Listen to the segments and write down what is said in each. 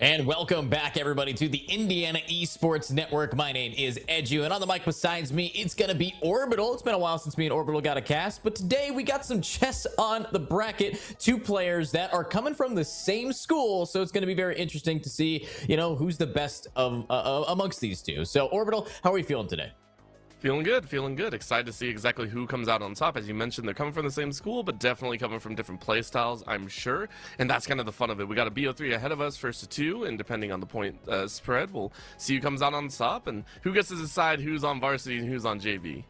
And welcome back, everybody, to the Indiana Esports Network. My name is Edu, and on the mic besides me, it's going to be Orbital. It's been a while since me and Orbital got a cast, but today we got some chess on the bracket. Two players that are coming from the same school, so it's going to be very interesting to see, you know, who's the best of amongst these two. So, Orbital, how are you feeling today? Feeling good, feeling good. Excited to see exactly who comes out on top. As you mentioned, they're coming from the same school, but definitely coming from different play styles, I'm sure. And that's kind of the fun of it. We got a BO3 ahead of us, first to two, and depending on the point spread, we'll see who comes out on top and who gets to decide who's on varsity and who's on JV.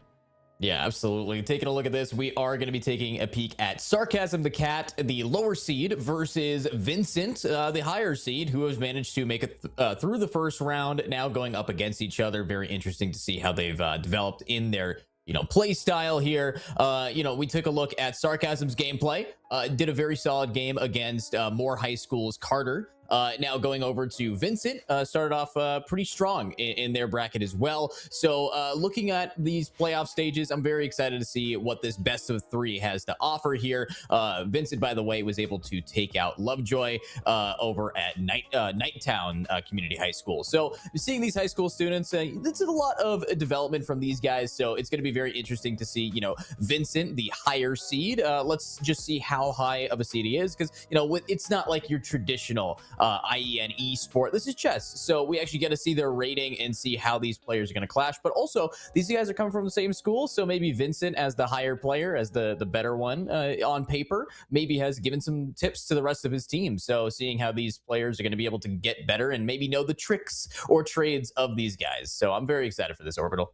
Yeah, absolutely. Taking a look at this, we are going to be taking a peek at Sarcasm the Cat, the lower seed, versus Vincent, the higher seed, who has managed to make it through the first round, now going up against each other. Very interesting to see how they've developed in their play style here. We took a look at Sarcasm's gameplay, did a very solid game against Moore High School's Carter. Now going over to Vincent, started off pretty strong in their bracket as well. So looking at these playoff stages, I'm very excited to see what this best of three has to offer here. Vincent, by the way, was able to take out Lovejoy over at Nighttown Community High School. So seeing these high school students, this is a lot of development from these guys. So it's going to be very interesting to see, Vincent, the higher seed. Let's just see how high of a seed he is, because it's not like your traditional IEN esport. This is chess, so we actually get to see their rating and see how these players are going to clash. But also, these guys are coming from the same school, so maybe Vincent, as the higher player, as the better one on paper, maybe has given some tips to the rest of his team. So seeing how these players are going to be able to get better and maybe know the tricks or trades of these guys. So I'm very excited for this, Orbital.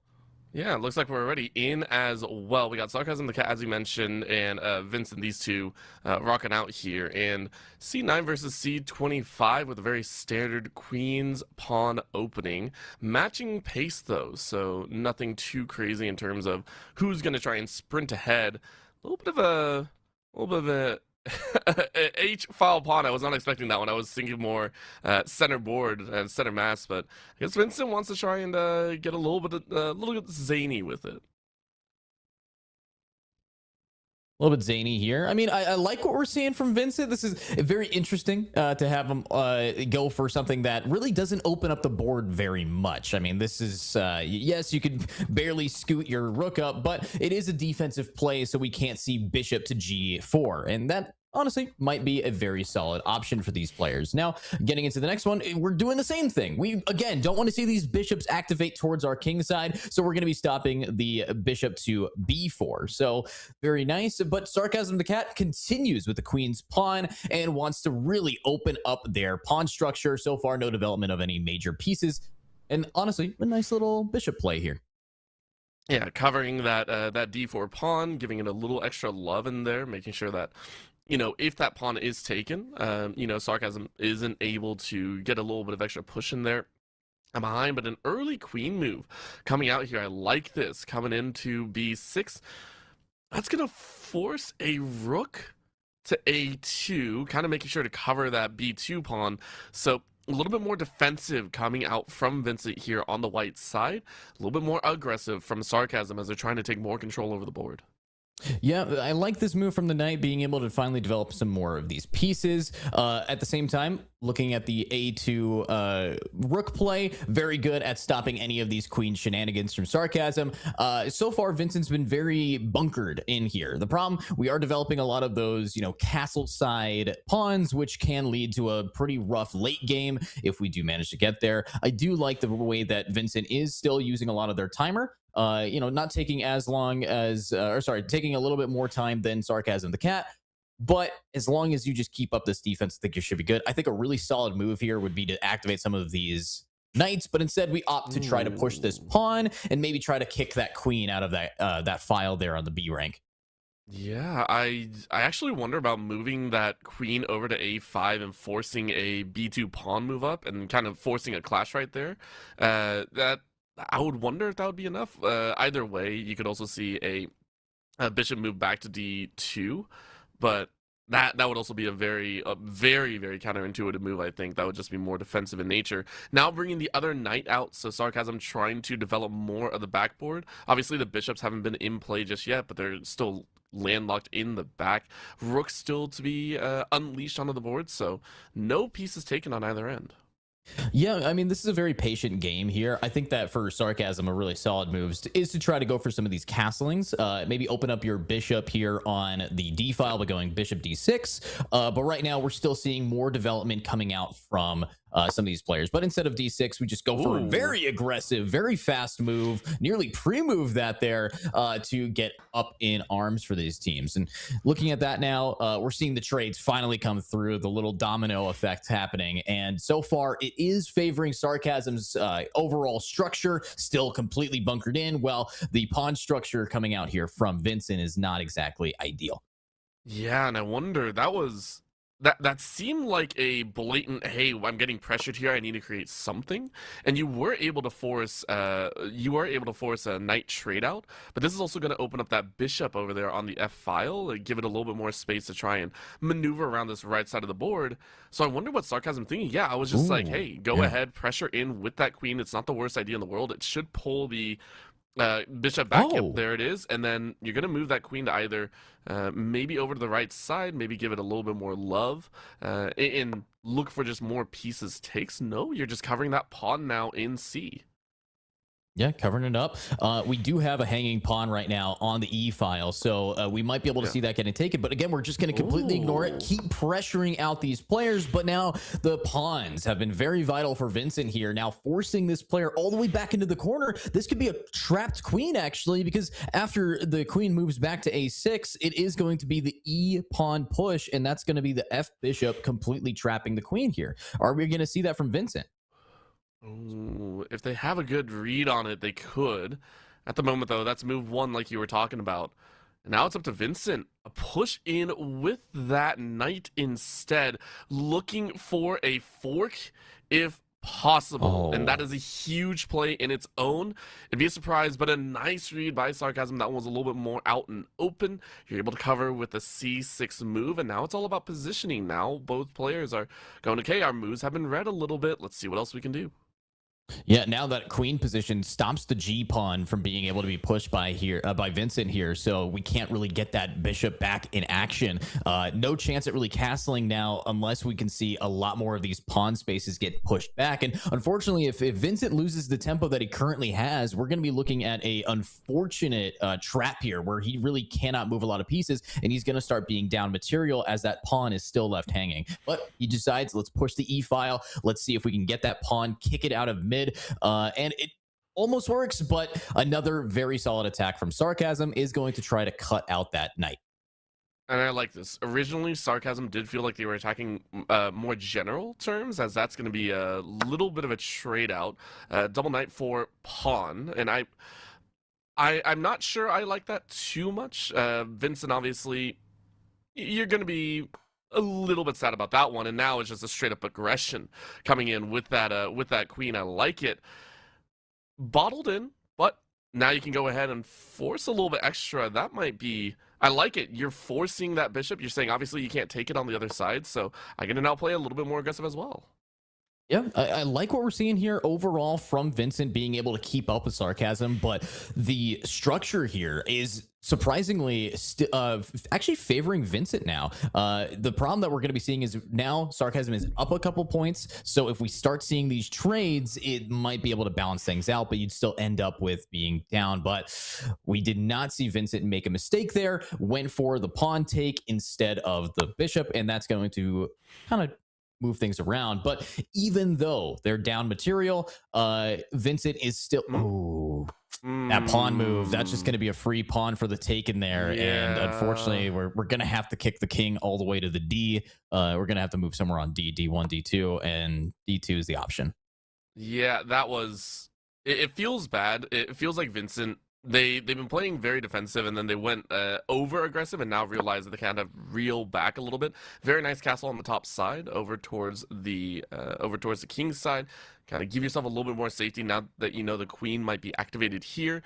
Yeah, it looks like we're already in as well. We got Sarcasm the Cat, as you mentioned, and Vincent, these two rocking out here. And C9 versus C25 with a very standard Queen's Pawn opening. Matching pace, though, so nothing too crazy in terms of who's going to try and sprint ahead. A little bit of a H-file pawn. I was not expecting that one. I was thinking more center board and center mass, but I guess Vincent wants to try and get a little bit zany with it. A little bit zany here. I mean, I like what we're seeing from Vincent. This is very interesting to have him go for something that really doesn't open up the board very much. I mean, this is, yes, you could barely scoot your rook up, but it is a defensive play, so we can't see bishop to g4. And that honestly might be a very solid option for these players. Now, getting into the next one, we're doing the same thing. We, again, don't want to see these bishops activate towards our king side, so we're going to be stopping the bishop to b4. So very nice, but Sarcasm the Cat continues with the queen's pawn and wants to really open up their pawn structure. So far, no development of any major pieces, and honestly, a nice little bishop play here. Yeah, covering that d4 pawn, giving it a little extra love in there, making sure that if that pawn is taken, Sarcasm isn't able to get a little bit of extra push in there. I'm behind, but an early queen move coming out here. I like this. Coming into b6. That's going to force a rook to a2, kind of making sure to cover that b2 pawn. So a little bit more defensive coming out from Vincent here on the white side. A little bit more aggressive from Sarcasm as they're trying to take more control over the board. Yeah, I like this move from the knight, being able to finally develop some more of these pieces. At the same time, looking at the a2 rook play, very good at stopping any of these queen shenanigans from Sarcasm. So far, Vincent's been very bunkered in here. The problem, we are developing a lot of those, castle side pawns, which can lead to a pretty rough late game if we do manage to get there. I do like the way that Vincent is still using a lot of their timer. Not taking as long as, taking a little bit more time than Sarcasm the Cat. But as long as you just keep up this defense, I think you should be good. I think a really solid move here would be to activate some of these knights, but instead we opt to try to push this pawn and maybe try to kick that queen out of that file there on the B rank. Yeah, I actually wonder about moving that queen over to a5 and forcing a b2 pawn move up and kind of forcing a clash right there. That I would wonder if that would be enough. Either way, you could also see a bishop move back to d2, but that would also be a very, very counterintuitive move. I think that would just be more defensive in nature. Now bringing the other knight out, so Sarcasm trying to develop more of the backboard. Obviously, the bishops haven't been in play just yet, but they're still landlocked in the back. Rook still to be unleashed onto the board, so no pieces taken on either end. Yeah, I mean, this is a very patient game here. I think that for Sarcasm, a really solid move is to try to go for some of these castlings. Maybe open up your bishop here on the d file by going bishop d6. But right now, we're still seeing more development coming out from some of these players. But instead of d6, we just go for a very aggressive, very fast move, nearly pre-move that there to get up in arms for these teams. And looking at that now, we're seeing the trades finally come through, the little domino effect happening. And so far, it is favoring Sarcasm's overall structure, still completely bunkered in, while the pawn structure coming out here from Vincent is not exactly ideal. Yeah, and I wonder, that was that seemed like a blatant, hey, I'm getting pressured here, I need to create something. And you were able to force a knight trade out, but this is also going to open up that bishop over there on the f file, like, give it a little bit more space to try and maneuver around this right side of the board. So I wonder what Sarcasm thinking. Yeah, I was just like, Ooh, hey, go yeah. ahead, pressure in with that queen. It's not the worst idea in the world. It should pull the bishop back. Yep, Oh, there it is. And then you're gonna move that queen to either maybe over to the right side, maybe give it a little bit more love, and look for just more pieces takes. No, you're just covering that pawn now in C. yeah, covering it up. We do have a hanging pawn right now on the E file, so we might be able to Yeah. see that getting taken. But again, we're just going to completely ignore it, Ooh. keep pressuring out these players. But now the pawns have been very vital for Vincent here, now forcing this player all the way back into the corner. This could be a trapped queen, actually, because after the queen moves back to A6, it is going to be the E pawn push, and that's going to be the F bishop completely trapping the queen here. Are we going to see that from Vincent? Ooh, if they have a good read on it, they could. At the moment, though, that's move one, like you were talking about. And now it's up to Vincent. A push in with that knight instead, looking for a fork if possible. And that Oh. is a huge play in its own. It'd be a surprise, but a nice read by Sarcasm. That one was a little bit more out and open. You're able to cover with the C6 move, and now it's all about positioning. Now both players are going, okay, our moves have been read a little bit. Let's see what else we can do. Yeah, now that queen position stops the G pawn from being able to be pushed by Vincent here, so we can't really get that bishop back in action. No chance at really castling now, unless we can see a lot more of these pawn spaces get pushed back. And unfortunately, if Vincent loses the tempo that he currently has, we're going to be looking at a unfortunate trap here, where he really cannot move a lot of pieces, and he's going to start being down material as that pawn is still left hanging. But he decides, let's push the E file. Let's see if we can get that pawn, kick it out of mid. And it almost works, but another very solid attack from Sarcasm is going to try to cut out that knight. And I like this. Originally, Sarcasm did feel like they were attacking more general terms, as that's going to be a little bit of a trade out. Double knight for pawn, and I'm not sure I like that too much. Vincent, obviously, you're going to be a little bit sad about that one, and now it's just a straight up aggression coming in with that queen. I like it. Bottled in, but now you can go ahead and force a little bit extra. That might be. I like it. You're forcing that bishop. You're saying obviously you can't take it on the other side, so I'm gonna now play a little bit more aggressive as well. Yeah, I like what we're seeing here overall from Vincent being able to keep up with Sarcasm, but the structure here is surprisingly actually favoring Vincent now. The problem that we're going to be seeing is now Sarcasm is up a couple points, so if we start seeing these trades, it might be able to balance things out, but you'd still end up with being down. But we did not see Vincent make a mistake there, went for the pawn take instead of the bishop, and that's going to kind of move things around. But even though they're down material, Vincent is still. Hmm? Oh, that pawn move. That's just going to be a free pawn for the take in there. And Yeah. unfortunately, we're going to have to kick the king all the way to the D. We're going to have to move somewhere on D, D1, D2, and D2 is the option. Yeah, that was. It feels bad. It feels like Vincent. They've been playing very defensive, and then they went over aggressive, and now realize that they kind of reel back a little bit. Very nice castle on the top side, over towards the king's side. Kind of give yourself a little bit more safety now that you know the queen might be activated here.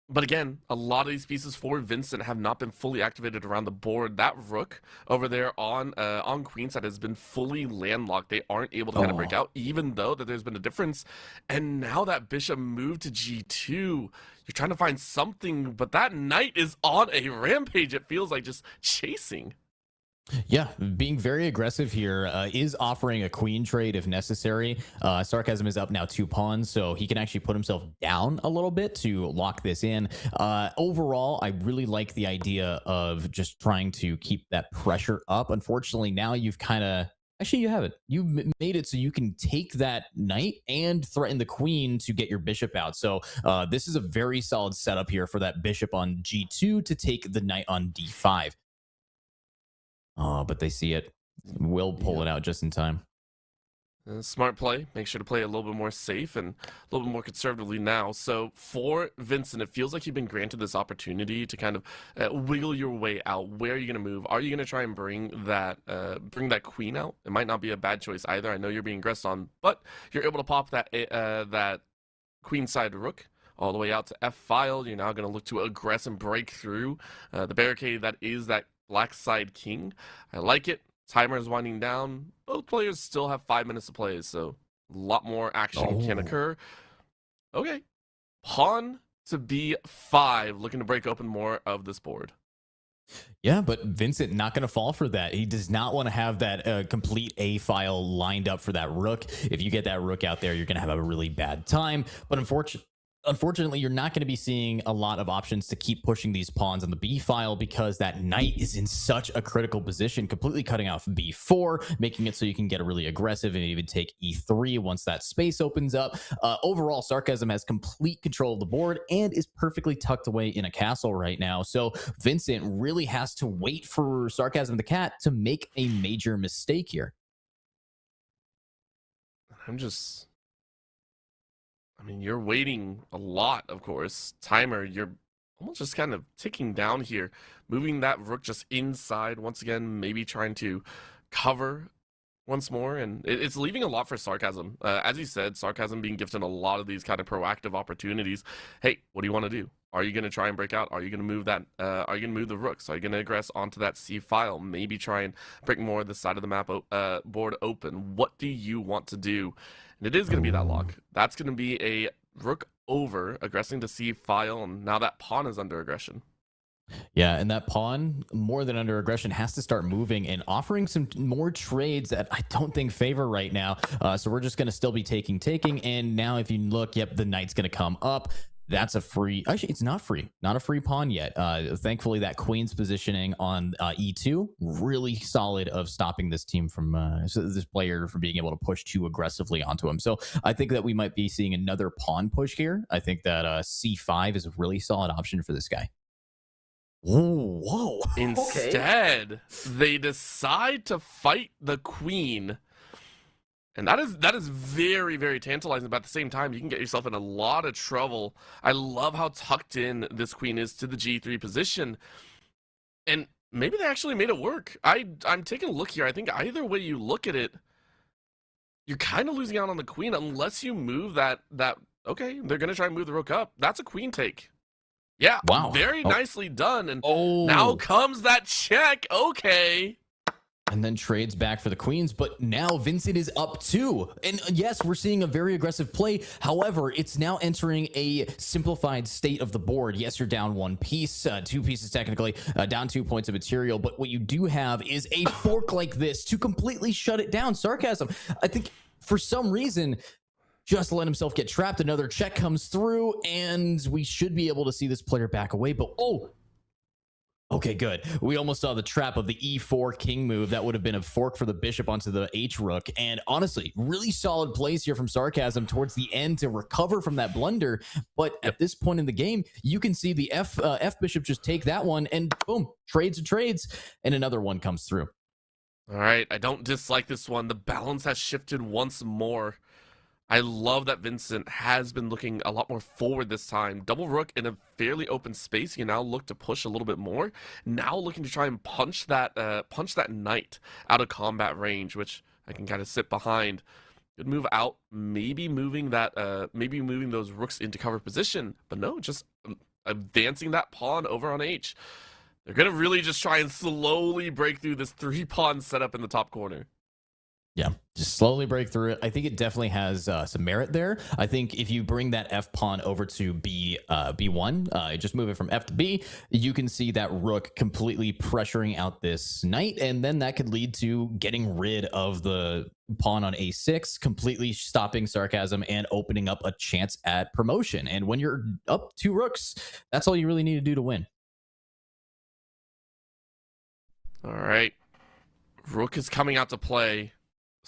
But again, a lot of these pieces for Vincent have not been fully activated around the board. That rook over there on queenside has been fully landlocked. They aren't able to kind of break Oh, out, even though that there's been a difference. And now that bishop moved to g2, you're trying to find something, but that knight is on a rampage. It feels like just chasing. yeah, being very aggressive here is offering a queen trade if necessary. Sarcasm is up now 2 pawns, so he can actually put himself down a little bit to lock this in. Overall, I really like the idea of just trying to keep that pressure up. Unfortunately, now you've kind of. Actually, you have it. You've made it so you can take that knight and threaten the queen to get your bishop out. So this is a very solid setup here for that bishop on g2 to take the knight on d5. Oh, but they see it. Will pull Yep. it out just in time. Smart play. Make sure to play a little bit more safe and a little bit more conservatively now. So for Vincent, it feels like you've been granted this opportunity to kind of wiggle your way out. Where are you going to move? Are you going to try and bring that queen out? It might not be a bad choice either. I know you're being aggressed on, but you're able to pop that queenside rook all the way out to f-file. You're now going to look to aggress and break through the barricade that is that black side king. I like it. Timer is winding down. Both players still have 5 minutes to play, so a lot more action can occur. Okay. Pawn to b5, looking to break open more of this board. Yeah, but Vincent not going to fall for that. He does not want to have that complete A file lined up for that rook. If you get that rook out there, you're going to have a really bad time. But unfortunately, you're not going to be seeing a lot of options to keep pushing these pawns on the B file because that knight is in such a critical position, completely cutting off B4, making it so you can get a really aggressive and even take E3 once that space opens up. Overall, Sarcasm has complete control of the board and is perfectly tucked away in a castle right now. So Vincent really has to wait for Sarcasm the cat to make a major mistake here. I mean, you're waiting a lot, of course. Timer, you're almost just kind of ticking down here, moving that rook just inside once again, maybe trying to cover once more, and it's leaving a lot for Sarcasm. As you said, Sarcasm being gifted a lot of these kind of proactive opportunities. Hey, what do you want to do? Are you going to try and break out? Are you going to move that? Are you going to move the rooks? Are you going to aggress onto that C file? Maybe try and break more of the side of the map board open. What do you want to do? And it is going to be that lock. That's going to be a rook over, aggressing to C file, and now that pawn is under aggression. Yeah, and that pawn, more than under aggression, has to start moving and offering some more trades that I don't think favor right now. So we're just going to still be taking. And now if you look, yep, the knight's going to come up. That's a free, actually, it's not free, not a free pawn yet. Thankfully, that queen's positioning on E2, really solid of stopping this team from, this player from being able to push too aggressively onto him. So I think that we might be seeing another pawn push here. I think that C5 is a really solid option for this guy. Ooh, whoa. Instead, they decide to fight the queen. And that is very, very tantalizing, but at the same time, you can get yourself in a lot of trouble. I love how tucked in this queen is to the G3 position. And maybe they actually made it work. I'm taking a look here. I think either way you look at it, you're kind of losing out on the queen unless you move that okay, they're going to try and move the rook up. That's a queen take. Yeah, wow. Very nicely done. And now comes that check. Okay. And then trades back for the queens, but now Vincent is up too. And yes, we're seeing a very aggressive play. However, it's now entering a simplified state of the board. Yes, you're down one piece, 2 pieces technically, down 2 points of material, but what you do have is a fork like this to completely shut it down. Sarcasm, I think for some reason, just let himself get trapped. Another check comes through, and we should be able to see this player back away, but okay, good. We almost saw the trap of the E4 king move. That would have been a fork for the bishop onto the H rook. And honestly, really solid plays here from Sarcasm towards the end to recover from that blunder. But at this point in the game, you can see the F bishop just take that one and boom, trades, and another one comes through. All right, I don't dislike this one. The balance has shifted once more. I love that Vincent has been looking a lot more forward this time. Double rook in a fairly open space. You now look to push a little bit more. Now looking to try and punch that knight out of combat range, which I can kind of sit behind. Good move out. Maybe moving those rooks into cover position, but no, just advancing that pawn over on H. They're gonna really just try and slowly break through this 3-pawn setup in the top corner. Yeah, just slowly break through it. I think it definitely has some merit there. I think if you bring that F pawn over to B1, just move it from F to B, you can see that rook completely pressuring out this knight, and then that could lead to getting rid of the pawn on A6, completely stopping Sarcasm and opening up a chance at promotion. And when you're up 2 rooks, that's all you really need to do to win. All right, rook is coming out to play.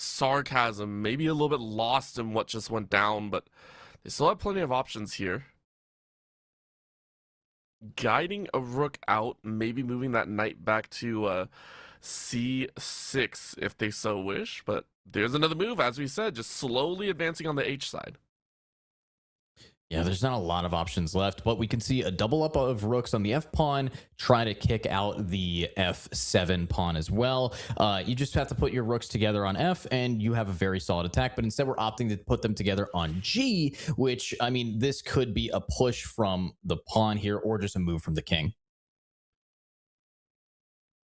Sarcasm, maybe a little bit lost in what just went down, but they still have plenty of options here. Guiding a rook out, maybe moving that knight back to C6 if they so wish, but there's another move, as we said, just slowly advancing on the H side. Yeah, there's not a lot of options left, but we can see a double up of rooks on the F pawn, try to kick out the F7 pawn as well. You just have to put your rooks together on F and you have a very solid attack, but instead we're opting to put them together on G, which, I mean, this could be a push from the pawn here or just a move from the king.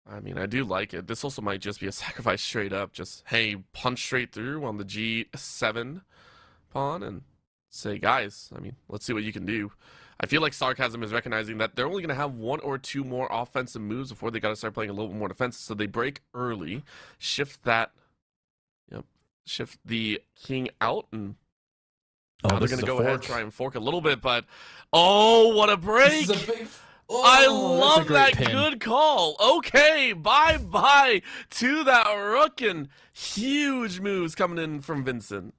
I mean, I do like it. This also might just be a sacrifice straight up. Just, hey, punch straight through on the G7 pawn and say, guys, I mean, let's see what you can do. I feel like Sarcasm is recognizing that they're only going to have one or two more offensive moves before they got to start playing a little bit more defensive. So they break early, shift that, shift the king out, and now they're going to go ahead and try and fork a little bit. But, oh, what a break! I love that pin. Good call. Okay, bye-bye to that rook, and huge moves coming in from Vincent.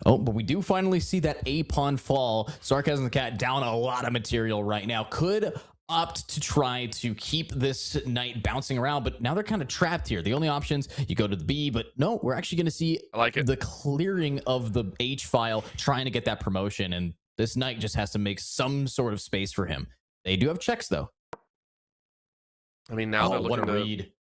Oh, but we do finally see that A pawn fall. Sarcasm the Cat down a lot of material right now. Could opt to try to keep this knight bouncing around, but now they're kind of trapped here. The only options, you go to the B, but no, we're actually going to see the clearing of the H file, trying to get that promotion, and this knight just has to make some sort of space for him. They do have checks, though. I mean, now they're looking what a read.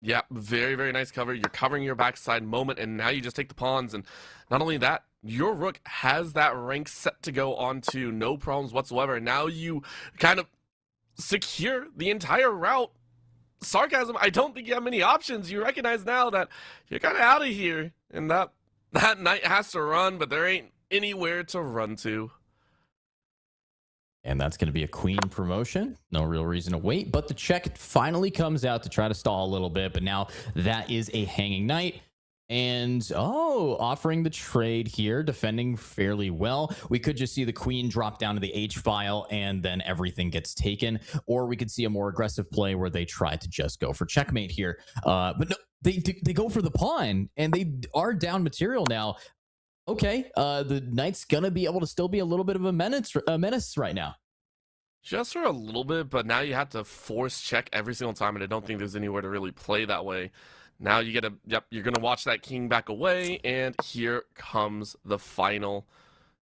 Yeah, very, very nice cover. You're covering your backside moment, and now you just take the pawns. And not only that, your rook has that rank set to go onto, no problems whatsoever. And now you kind of secure the entire route. Sarcasm, I don't think you have many options. You recognize now that you're kind of out of here. And that knight has to run, but there ain't anywhere to run to. And that's going to be a queen promotion. No real reason to wait, but the check finally comes out to try to stall a little bit. But now that is a hanging knight. And, offering the trade here, defending fairly well. We could just see the queen drop down to the H file and then everything gets taken. Or we could see a more aggressive play where they try to just go for checkmate here. But no, they go for the pawn and they are down material now. Okay, the knight's gonna be able to still be a little bit of a menace right now. Just for a little bit, but now you have to force check every single time, and I don't think there's anywhere to really play that way. Now you get you're gonna watch that king back away, and here comes the final.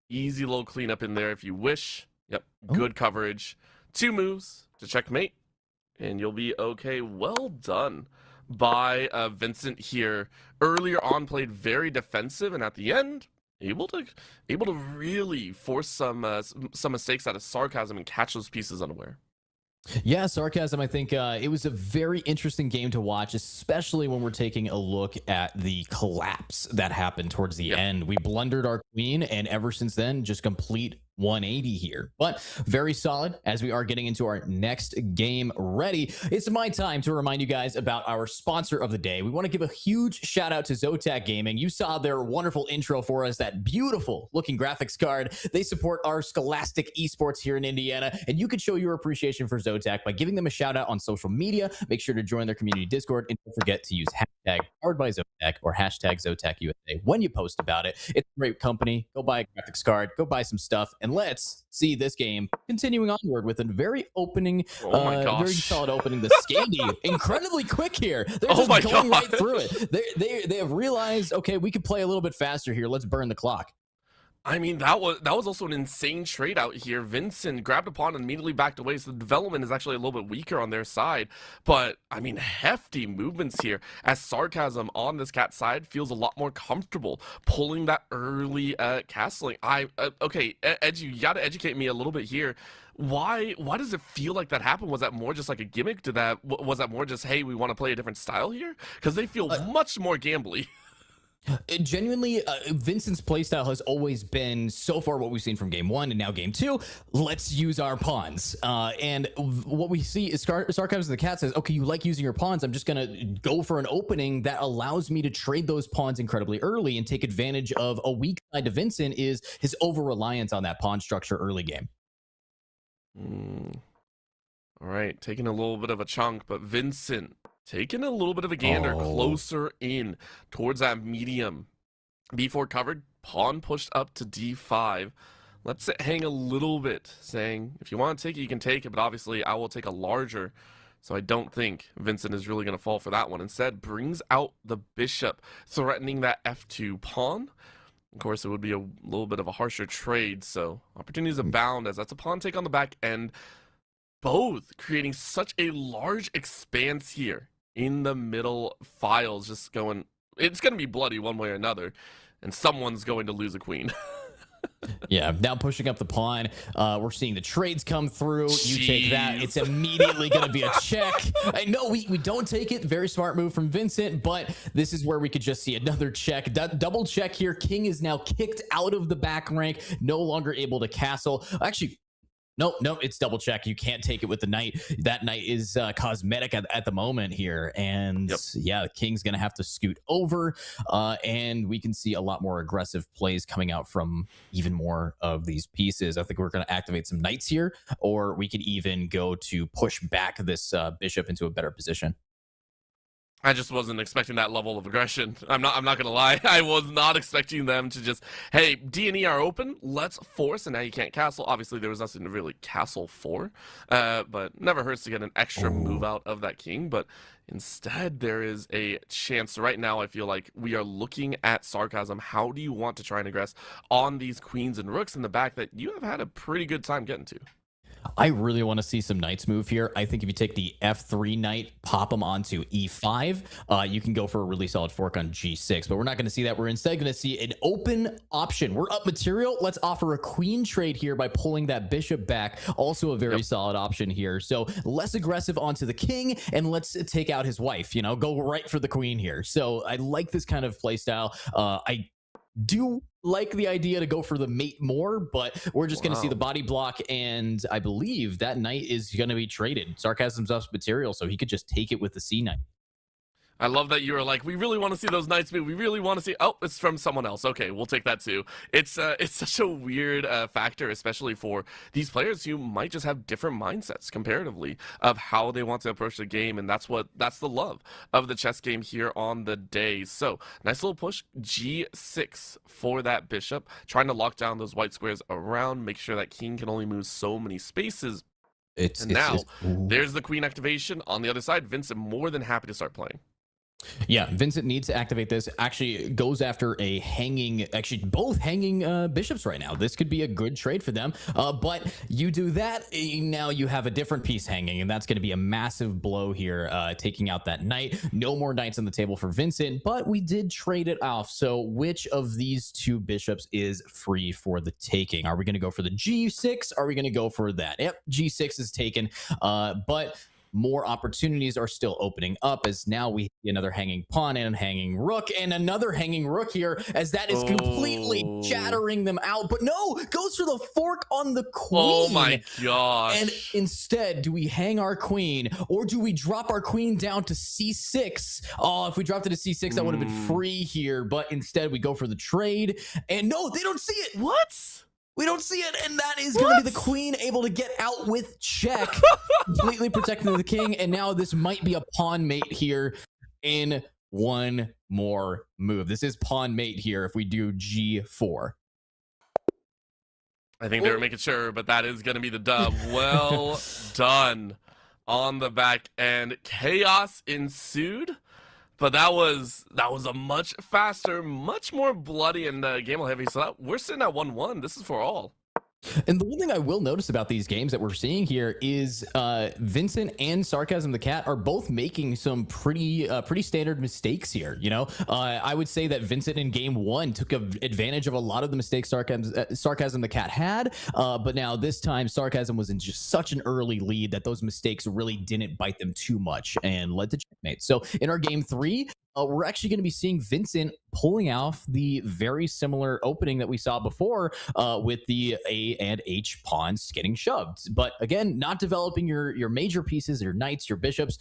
Easy little cleanup in there if you wish. Yep, good coverage. 2 moves to checkmate, and you'll be okay. Well done by Vincent here. Earlier on, played very defensive, and at the end, able to really force some mistakes out of Sarcasm and catch those pieces unaware. Yeah, Sarcasm, I think it was a very interesting game to watch, especially when we're taking a look at the collapse that happened towards the end. We blundered our queen, and ever since then, just complete 180 here. But very solid as we are getting into our next game ready. It's my time to remind you guys about our sponsor of the day. We want to give a huge shout out to Zotac Gaming. You saw their wonderful intro for us, that beautiful looking graphics card. They support our scholastic esports here in Indiana, and you can show your appreciation for Zotac by giving them a shout out on social media. Make sure to join their community Discord, and don't forget to use hashtag powered by Zotac or hashtag ZotacUSA when you post about it. It's a great company. Go buy a graphics card, go buy some stuff, and let's see this game continuing onward with a very very solid opening. The Scandi, incredibly quick here. They're just going right through it. They have realized, okay, we could play a little bit faster here. Let's burn the clock. I mean, that was also an insane trade out here. Vincent grabbed a pawn and immediately backed away, so the development is actually a little bit weaker on their side. But, I mean, hefty movements here, as Sarcasm on this cat side feels a lot more comfortable pulling that early castling. Okay, Edgy, you gotta educate me a little bit here. Why does it feel like that happened? Was that more just like a gimmick? Was that more just, hey, we want to play a different style here? Because they feel much more gambly. Genuinely, Vincent's playstyle has always been, so far what we've seen from game 1 and now game 2, let's use our pawns. And what we see is Sarcasm the Cat says, okay, you like using your pawns, I'm just going to go for an opening that allows me to trade those pawns incredibly early and take advantage of a weak side to Vincent is his over-reliance on that pawn structure early game. All right, taking a little bit of a chunk, but Vincent taking a little bit of a gander closer in towards that medium. B4 covered, pawn pushed up to D5. Let's it hang a little bit, saying, if you want to take it, you can take it, but obviously I will take a larger So I don't think Vincent is really going to fall for that one. Instead, brings out the bishop, threatening that f2 pawn. Of course, it would be a little bit of a harsher trade, so opportunities abound as that's a pawn take on the back end. Both creating such a large expanse here in the middle files, just going, it's going to be bloody one way or another, and someone's going to lose a queen. Yeah, now pushing up the pawn. We're seeing the trades come through. You take that. Jeez. It's immediately going to be a check. I know we don't take it. Very smart move from Vincent, but this is where we could just see another check. Double check here. King is now kicked out of the back rank, no longer able to castle. Actually, no, it's double check. You can't take it with the knight. That knight is cosmetic at the moment here. And yeah, the king's going to have to scoot over. And we can see a lot more aggressive plays coming out from even more of these pieces. I think we're going to activate some knights here, or we could even go to push back this bishop into a better position. I just wasn't expecting that level of aggression. I'm not gonna lie. I was not expecting them to just, hey, D and E are open, let's force, and now you can't castle. Obviously, there was nothing to really castle for, but never hurts to get an extra move out of that king. But instead, there is a chance right now. I feel like we are looking at Sarcasm. How do you want to try and aggress on these queens and rooks in the back that you have had a pretty good time getting to? I really want to see some knights move here. I think if you take the f3 knight, pop them onto e5, you can go for a really solid fork on g6, but we're not going to see that. We're instead going to see an open option. We're up material. Let's offer a queen trade here by pulling that bishop back. Also a very solid option here. So less aggressive onto the king, and let's take out his wife, you know, go right for the queen here. So I like this kind of play style. I do like the idea to go for the mate more, but we're just going to see the body block, and I believe that knight is going to be traded. Sarcasm's up material, so he could just take it with the c knight. I love that you were like, we really want to see those knights move. We really want to see. Oh, it's from someone else. Okay, we'll take that too. It's such a weird factor, especially for these players who might just have different mindsets comparatively of how they want to approach the game, and that's the love of the chess game here on the day. So nice little push, G6 for that bishop, trying to lock down those white squares around, make sure that king can only move so many spaces. There's the queen activation on the other side. Vincent more than happy to start playing. Yeah, Vincent needs to activate this. Actually goes after a hanging, actually both hanging bishops right now. This could be a good trade for them. But you do that, now you have a different piece hanging, and that's going to be a massive blow here, taking out that knight. No more knights on the table for Vincent, but we did trade it off. So which of these two bishops is free for the taking? Are we going to go for the G6? Are we going to go for that? Yep, G6 is taken. But more opportunities are still opening up, as now we see another hanging pawn and hanging rook and another hanging rook here, as that is completely shattering them out. But no, goes for the fork on the queen. Oh my gosh. And instead, do we hang our queen, or do we drop our queen down to c6? Oh, if we dropped it to c6, that would have been free here. But instead, we go for the trade. And no, they don't see it. What? We don't see it, and that is going to be the queen able to get out with check, completely protecting the king, and now this might be a pawn mate here in one more move. This is pawn mate here if we do g4. I think they were making sure, but that is going to be the dub. Well done on the back end. Chaos ensued. But that was a much faster, much more bloody and game heavy. So we're sitting at 1-1. This is for all. And the one thing I will notice about these games that we're seeing here is Vincent and Sarcasm the Cat are both making some pretty standard mistakes here. You know, I would say that Vincent in game one took advantage of a lot of the mistakes Sarcasm the Cat had, but now this time Sarcasm was in just such an early lead that those mistakes really didn't bite them too much and led to checkmate. So in our game three, we're actually going to be seeing Vincent pulling off the very similar opening that we saw before with the A and H pawns getting shoved. But again, not developing your major pieces, your knights, your bishops,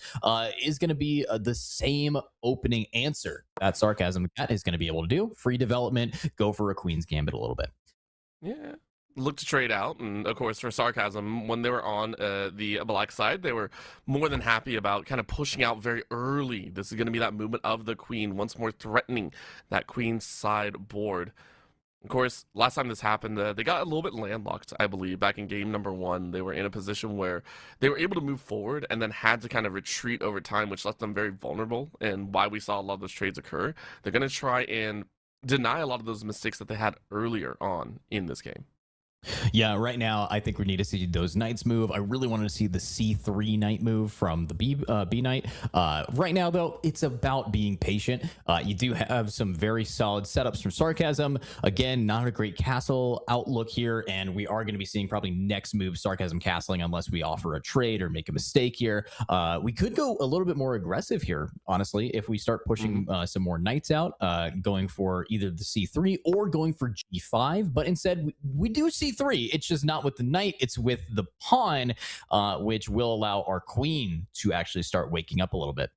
is going to be the same opening answer that Sarcasm Cat is going to be able to do. Free development, go for a Queen's Gambit a little bit. Yeah. Look to trade out, and of course for Sarcasm, when they were on the black side, they were more than happy about kind of pushing out very early. This is going to be that movement of the queen, once more threatening that queen side board. Of course, last time this happened, they got a little bit landlocked, I believe, back in game number 1. They were in a position where they were able to move forward and then had to kind of retreat over time, which left them very vulnerable, and why we saw a lot of those trades occur. They're going to try and deny a lot of those mistakes that they had earlier on in this game. Yeah, right now I think we need to see those knights move. I really wanted to see the C3 knight move from the B knight. Right now, though, it's about being patient. You do have some very solid setups from Sarcasm. Again, not a great castle outlook here, and we are going to be seeing probably next move Sarcasm castling unless we offer a trade or make a mistake here. We could go a little bit more aggressive here, honestly, if we start pushing some more knights out, going for either the C3 or going for G5. But instead, we do C3. It's just not with the knight, it's with the pawn, which will allow our queen to actually start waking up a little bit.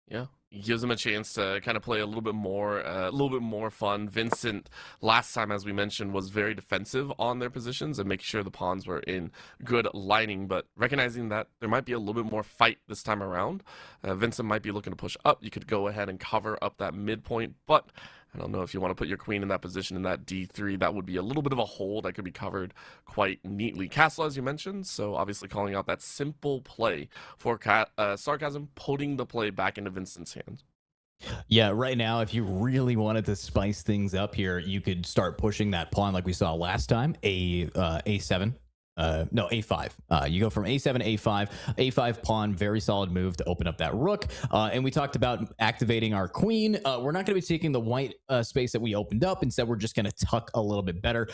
Yeah, it gives them a chance to kind of play a little bit more fun. Vincent, last time, as we mentioned, was very defensive on their positions and making sure the pawns were in good lining, but recognizing that there might be a little bit more fight this time around, Vincent might be looking to push up. You could go ahead and cover up that midpoint, but I don't know if you want to put your queen in that position in that D3. That would be a little bit of a hole that could be covered quite neatly. Castle, as you mentioned, so obviously calling out that simple play for Sarcasm, putting the play back into Vincent's hands. Yeah, right now, if you really wanted to spice things up here, you could start pushing that pawn like we saw last time, A7. No, A5. You go from A7 A5. A5 pawn, very solid move to open up that rook. And we talked about activating our queen. We're not going to be taking the white space that we opened up. Instead, we're just going to tuck a little bit better.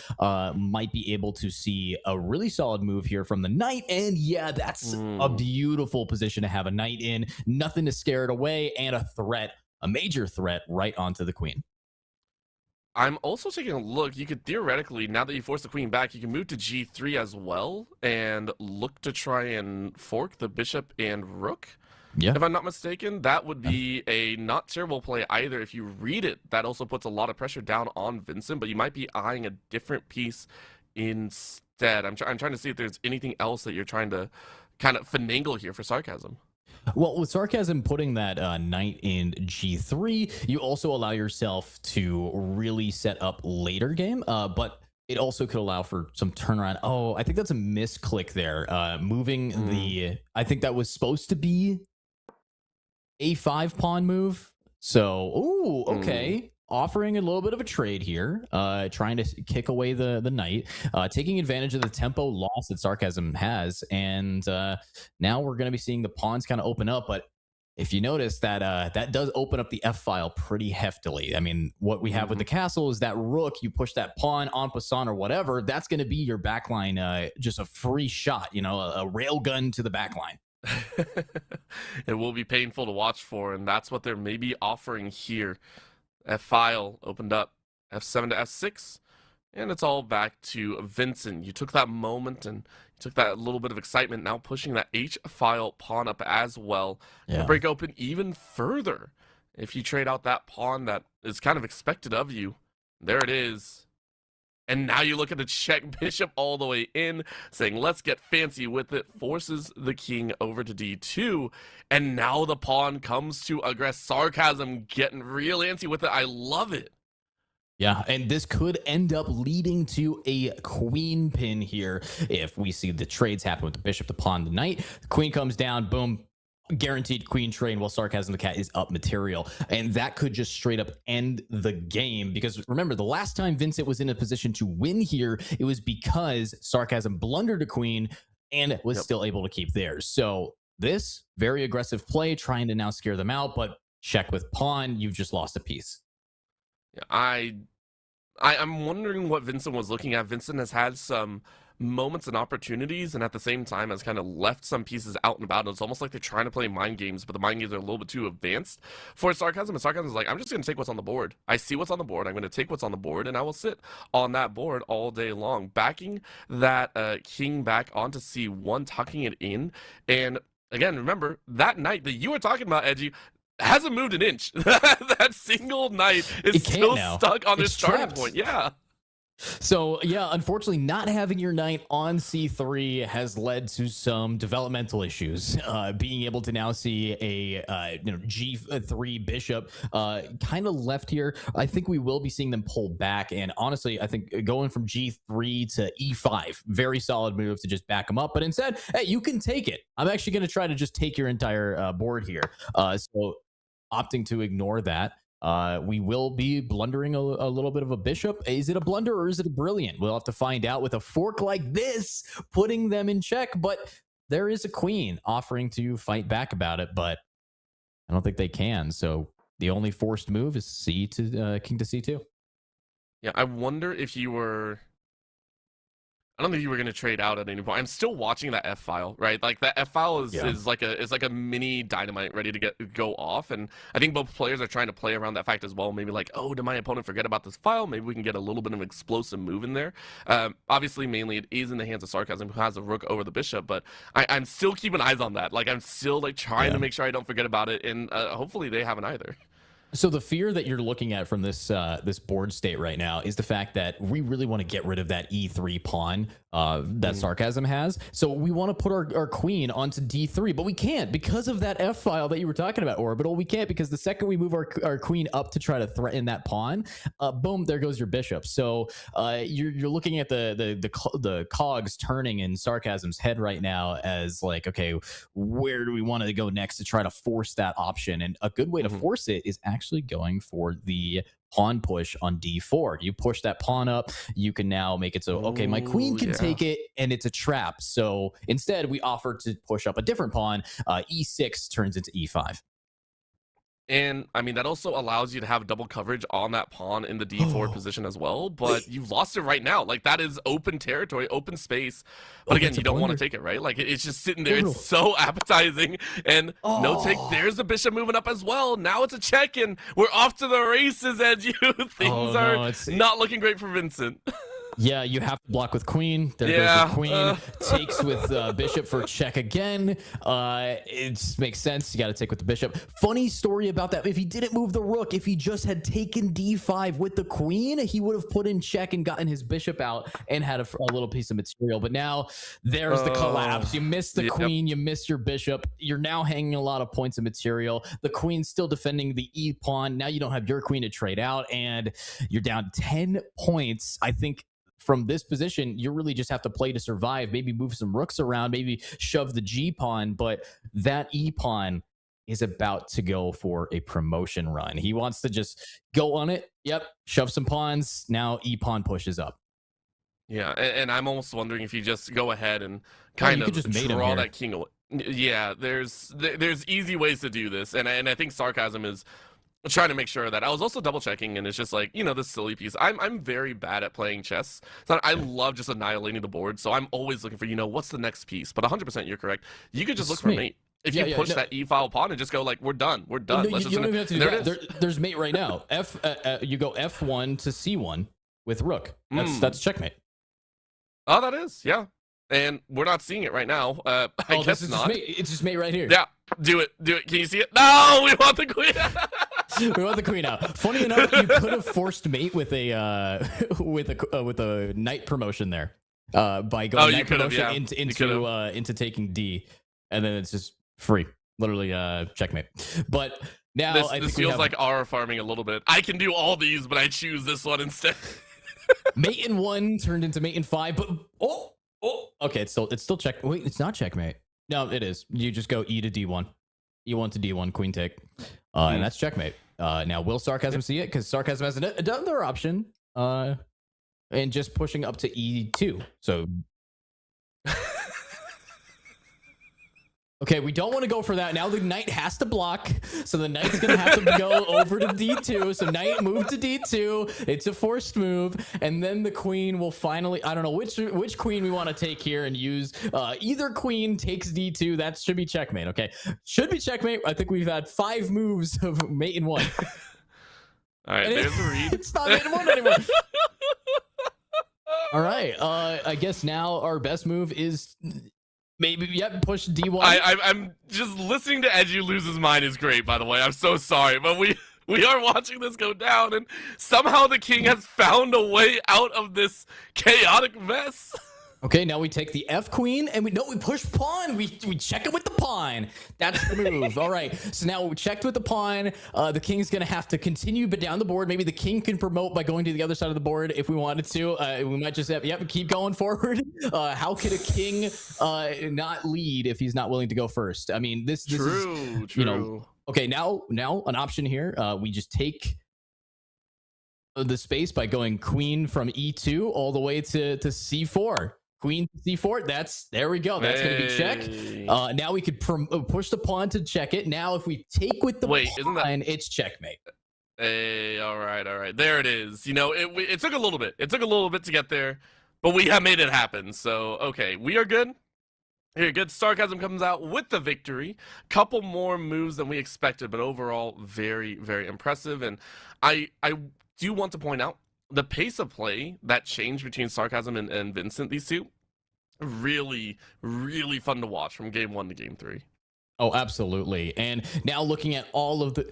Might be able to see a really solid move here from the knight. And yeah, that's a beautiful position to have a knight in. Nothing to scare it away, and a threat, a major threat right onto the queen. I'm also taking a look. You could theoretically, now that you force the queen back, you can move to G3 as well and look to try and fork the bishop and rook. Yeah. If I'm not mistaken, that would be a not terrible play either. If you read it, that also puts a lot of pressure down on Vincent, but you might be eyeing a different piece instead. I'm trying to see if there's anything else that you're trying to kind of finagle here for Sarcasm. Well, with Sarcasm putting that knight in G3, you also allow yourself to really set up later game, but it also could allow for some turnaround. Oh, I think that's a misclick there. Moving I think that was supposed to be A5 pawn move. So, ooh, okay. Offering a little bit of a trade here, trying to kick away the knight, taking advantage of the tempo loss that Sarcasm has, and now we're going to be seeing the pawns kind of open up. But if you notice that that does open up the F file pretty heftily. I mean, what we have with the castle is that rook, you push that pawn en passant or whatever, that's going to be your backline, just a free shot, you know, a rail gun to the backline. It will be painful to watch for, and that's what they're maybe offering here. F file opened up, F7 to F6, and it's all back to Vincent. You took that moment and you took that little bit of excitement, now pushing that H file pawn up as well. Yeah. Break open even further if you trade out that pawn that is kind of expected of you. There it is. And now you look at the check bishop all the way in, saying, let's get fancy with it, forces the king over to D2, and now the pawn comes to aggress. Sarcasm getting real antsy with it. I love it. Yeah, and this could end up leading to a queen pin here if we see the trades happen with the bishop, the pawn, the knight. The queen comes down, boom. Guaranteed queen train while Sarcasm the cat is up material, and that could just straight up end the game. Because remember, the last time Vincent was in a position to win here, it was because Sarcasm blundered a queen and was still able to keep theirs. So this very aggressive play, trying to now scare them out, but check with pawn, you've just lost a piece. Yeah, I'm wondering what Vincent was looking at. Vincent has had some moments and opportunities, and at the same time has kind of left some pieces out and about. It's almost like they're trying to play mind games, but the mind games are a little bit too advanced for Sarcasm. And Sarcasm is like, I'm just going to take what's on the board. I see what's on the board. I'm going to take what's on the board, and I will sit on that board all day long, backing that king back onto C1, tucking it in. And again, remember, that knight that you were talking about, Edgy, hasn't moved an inch. That single knight is still stuck on this starting point. Yeah. So yeah, unfortunately, not having your knight on c3 has led to some developmental issues. Being able to now see a g3 bishop kind of left here, I think we will be seeing them pull back. And honestly, I think going from g3 to e5, very solid move to just back them up. But instead, hey, you can take it. I'm actually going to try to just take your entire board here. So opting to ignore that. We will be blundering a little bit of a bishop. Is it a blunder or is it a brilliant? We'll have to find out with a fork like this, putting them in check. But there is a queen offering to fight back about it, but I don't think they can. So the only forced move is king to c2. Yeah, I wonder if you were. I don't think you were going to trade out at any point. I'm still watching that F file, right? Like that F file is like a mini dynamite ready to go off, and I think both players are trying to play around that fact as well. Maybe like, oh, did my opponent forget about this file? Maybe we can get a little bit of an explosive move in there. Obviously, mainly it is in the hands of Sarcasm, who has a rook over the bishop, but I'm still keeping eyes on that. Like I'm still like trying to make sure I don't forget about it, and hopefully they haven't either. So the fear that you're looking at from this this board state right now is the fact that we really want to get rid of that e3 pawn that Sarcasm has. So we want to put our queen onto d3, but we can't because of that F file that you were talking about, Orbital. We can't because the second we move our queen up to try to threaten that pawn, boom, there goes your bishop. So you're looking at the cogs turning in Sarcasm's head right now as like, okay, where do we want to go next to try to force that option? And a good way to force it is actually going for the pawn push on d4. You push that pawn up, you can now make it so, okay, my queen can take it and it's a trap. So instead we offer to push up a different pawn. E6 turns into e5. And I mean, that also allows you to have double coverage on that pawn in the d4 position as well, but you've lost it right now. Like that is open territory, open space. But again, you don't want to take it, right? Like it's just sitting there. It's so appetizing. And no take. There's the bishop moving up as well. Now it's a check and we're off to the races, as you. Things are not looking great for Vincent. Yeah, you have to block with queen. There goes the queen. Takes with bishop for check again. It just makes sense. You got to take with the bishop. Funny story about that. If he didn't move the rook, if he just had taken d5 with the queen, he would have put in check and gotten his bishop out and had a little piece of material. But now there's the collapse. You missed the queen. You missed your bishop. You're now hanging a lot of points of material. The queen's still defending the e pawn. Now you don't have your queen to trade out, and you're down 10 points. I think from this position, you really just have to play to survive. Maybe move some rooks around, maybe shove the G pawn, but that E pawn is about to go for a promotion run. He wants to just go on it. Yep, shove some pawns. Now E pawn pushes up. Yeah, and I'm almost wondering if you just go ahead and kind of just draw that king away. Yeah, there's easy ways to do this, and I think Sarcasm is trying to make sure that I was also double checking, and it's just like, you know, this silly piece. I'm very bad at playing chess. So I love just annihilating the board. So I'm always looking for, you know, what's the next piece. But 100% you're correct. You could just look for mate. If you push that e file pawn and just go like, we're done. Let's just, you don't even have to do that. There's mate right now. You go f1 to c1 with rook. That's checkmate. Oh, that is, yeah. And we're not seeing it right now. I guess not. It's just mate right here. Yeah, do it. Can you see it? No, we want the queen. We want the queen out. Funny enough, you could have forced mate with a with a knight promotion there, by going knight promotion into taking D, and then it's just free, literally checkmate. But now this feels like R farming a little bit. I can do all these, but I choose this one instead. Mate in 1 turned into mate in 5, but okay, it's still check. Wait, it's not checkmate. No, it is. You just go E to D1, E1 to D1, queen take, and that's checkmate. Now, will Sarcasm see it? Because Sarcasm has another option, and just pushing up to E2. So, okay, we don't want to go for that. Now the knight has to block, so the knight's going to have to go over to D2. So knight move to D2. It's a forced move, and then the queen will finally, I don't know which queen we want to take here and use. Either queen takes D2. That should be checkmate, okay? Should be checkmate. I think we've had 5 moves of mate in 1. All right, there's a read. It's not mate in 1 anymore. All right, I guess now our best move is... Maybe, yep, push D1. I'm just listening to Edgy lose his mind is great, by the way. I'm so sorry, but we We are watching this go down, and somehow the king has found a way out of this chaotic mess. Okay, now we take the F queen and we push pawn. We check it with the pawn. That's the move. All right. So now we checked with the pawn. The king's gonna have to continue, but down the board. Maybe the king can promote by going to the other side of the board if we wanted to. We might just have keep going forward. How could a king not lead if he's not willing to go first? I mean, this True. is okay. Now an option here. We just take the space by going queen from E2 all the way to C4. Queen to C4. There we go. That's going to be check. Now we could push the pawn to check it. Now if we take with the pawn, it's checkmate. Hey, all right. There it is. It took a little bit. It took a little bit to get there, but we have made it happen. So, okay, we are good. Here, good. Sarcasm comes out with the victory. Couple more moves than we expected, but overall, very, very impressive. And I do want to point out, the pace of play that changed between Sarcasm and Vincent, these two, really, really fun to watch from game 1 to game 3. Oh, absolutely. And now looking at all of the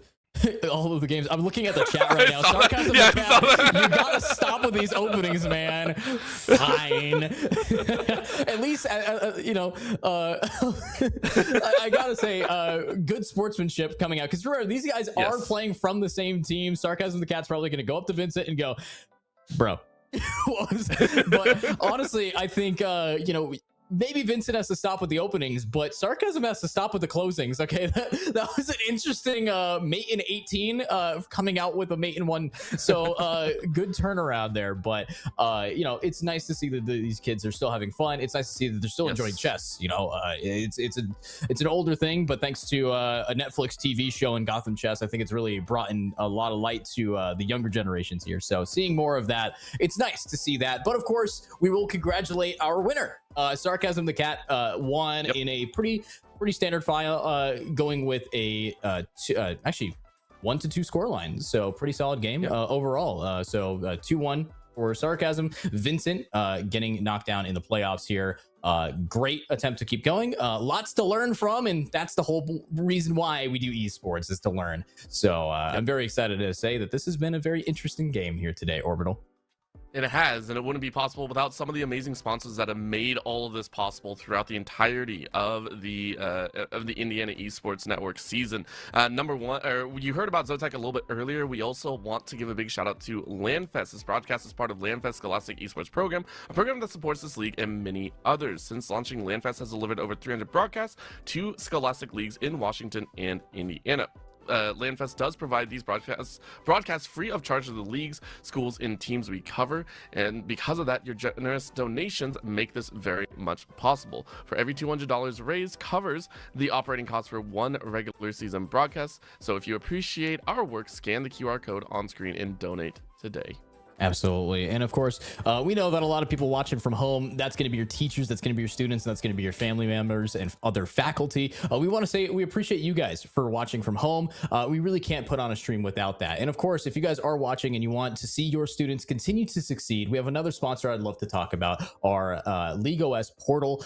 games, I'm looking at the chat right now. Sarcasm, you gotta stop with these openings, man. Fine. At least I gotta say, good sportsmanship coming out, because remember, these guys are playing from the same team. Sarcasm the Cat's probably gonna go up to Vincent and go, bro. But honestly, I think maybe Vincent has to stop with the openings, but Sarcasm has to stop with the closings. Okay, that was an interesting mate in 18 coming out with a mate in 1. So good turnaround there. But it's nice to see that these kids are still having fun. It's nice to see that they're still enjoying chess. It's an older thing, but thanks to a Netflix TV show in Gotham Chess, I think it's really brought in a lot of light to the younger generations here. So seeing more of that, it's nice to see that. But of course, we will congratulate our winner. Sarcasm the Cat won in a pretty standard file, going with a actually 1-2 scoreline. So pretty solid game overall. So 2-1 for Sarcasm. Vincent getting knocked down in the playoffs here. Great attempt to keep going. Lots to learn from, and that's the whole reason why we do esports, is to learn. So I'm very excited to say that this has been a very interesting game here today, Orbital. It has, and it wouldn't be possible without some of the amazing sponsors that have made all of this possible throughout the entirety of the Indiana Esports Network season. Number one, you heard about Zotac a little bit earlier. We also want to give a big shout out to LandFest. This broadcast is part of LandFest Scholastic Esports Program, a program that supports this league and many others. Since launching, LandFest has delivered over 300 broadcasts to Scholastic leagues in Washington and Indiana. LandFest does provide these broadcasts free of charge to the leagues, schools, and teams we cover, and because of that, your generous donations make this very much possible. For every $200 raised covers the operating costs for one regular season broadcast. So if you appreciate our work, scan the QR code on screen and donate today. Absolutely. And of course, we know that a lot of people watching from home, that's going to be your teachers, that's going to be your students, and that's going to be your family members and other faculty. We want to say we appreciate you guys for watching from home. We really can't put on a stream without that. And of course, if you guys are watching and you want to see your students continue to succeed, we have another sponsor I'd love to talk about, our LeagueOS portal.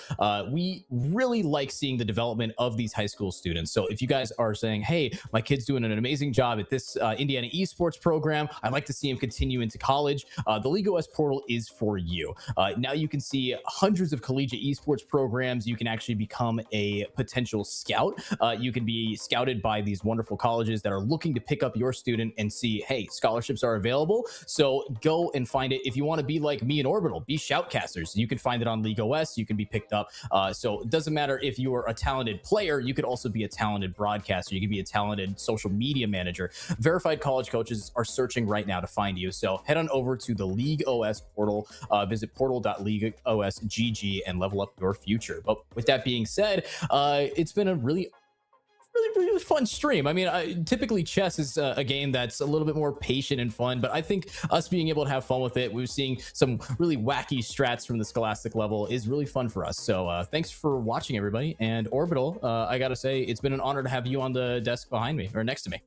We really like seeing the development of these high school students. So if you guys are saying, hey, my kid's doing an amazing job at this Indiana esports program, I'd like to see him continue into college, the LeagueOS portal is for you. Now you can see hundreds of collegiate esports programs. You can actually become a potential scout. You can be scouted by these wonderful colleges that are looking to pick up your student and see, hey, scholarships are available. So go and find it. If you want to be like me and Orbital, be shoutcasters. You can find it on LeagueOS. You can be picked up. So it doesn't matter if you are a talented player. You could also be a talented broadcaster. You could be a talented social media manager. Verified college coaches are searching right now to find you. So head on over to the LeagueOS portal, visit portal.leagueosgg and level up your future. But with that being said, it's been a really fun stream. I mean, typically chess is a game that's a little bit more patient and fun, but I think us being able to have fun with it, we're seeing some really wacky strats from the Scholastic level, is really fun for us. So thanks for watching, everybody. And Orbital, I gotta say, it's been an honor to have you on the desk behind me, or next to me.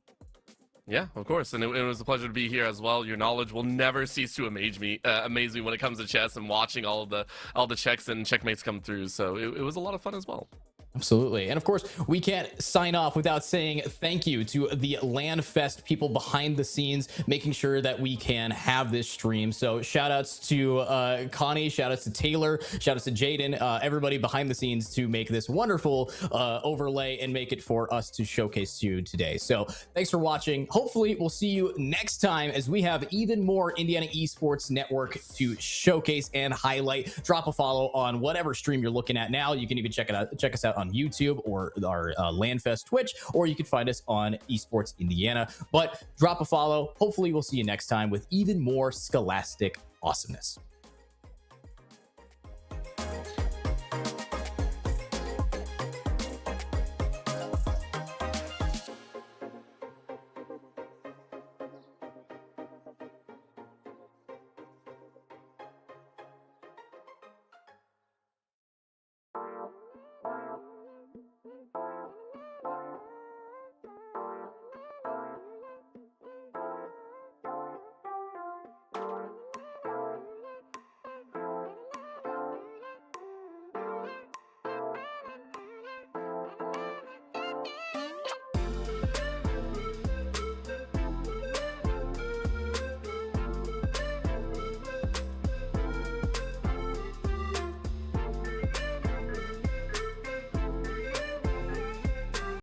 Yeah, of course, and it was a pleasure to be here as well. Your knowledge will never cease to amaze me when it comes to chess and watching all the checks and checkmates come through. So it was a lot of fun as well. Absolutely. And of course, we can't sign off without saying thank you to the LandFest people behind the scenes, making sure that we can have this stream. So shout outs to Connie, shout outs to Taylor, shout outs to Jaden, everybody behind the scenes to make this wonderful overlay and make it for us to showcase to you today. So thanks for watching. Hopefully we'll see you next time as we have even more Indiana Esports Network to showcase and highlight. Drop a follow on whatever stream you're looking at now. You can even check us out on YouTube or our LandFest Twitch, or you can find us on Esports Indiana. But drop a follow. Hopefully we'll see you next time with even more scholastic awesomeness.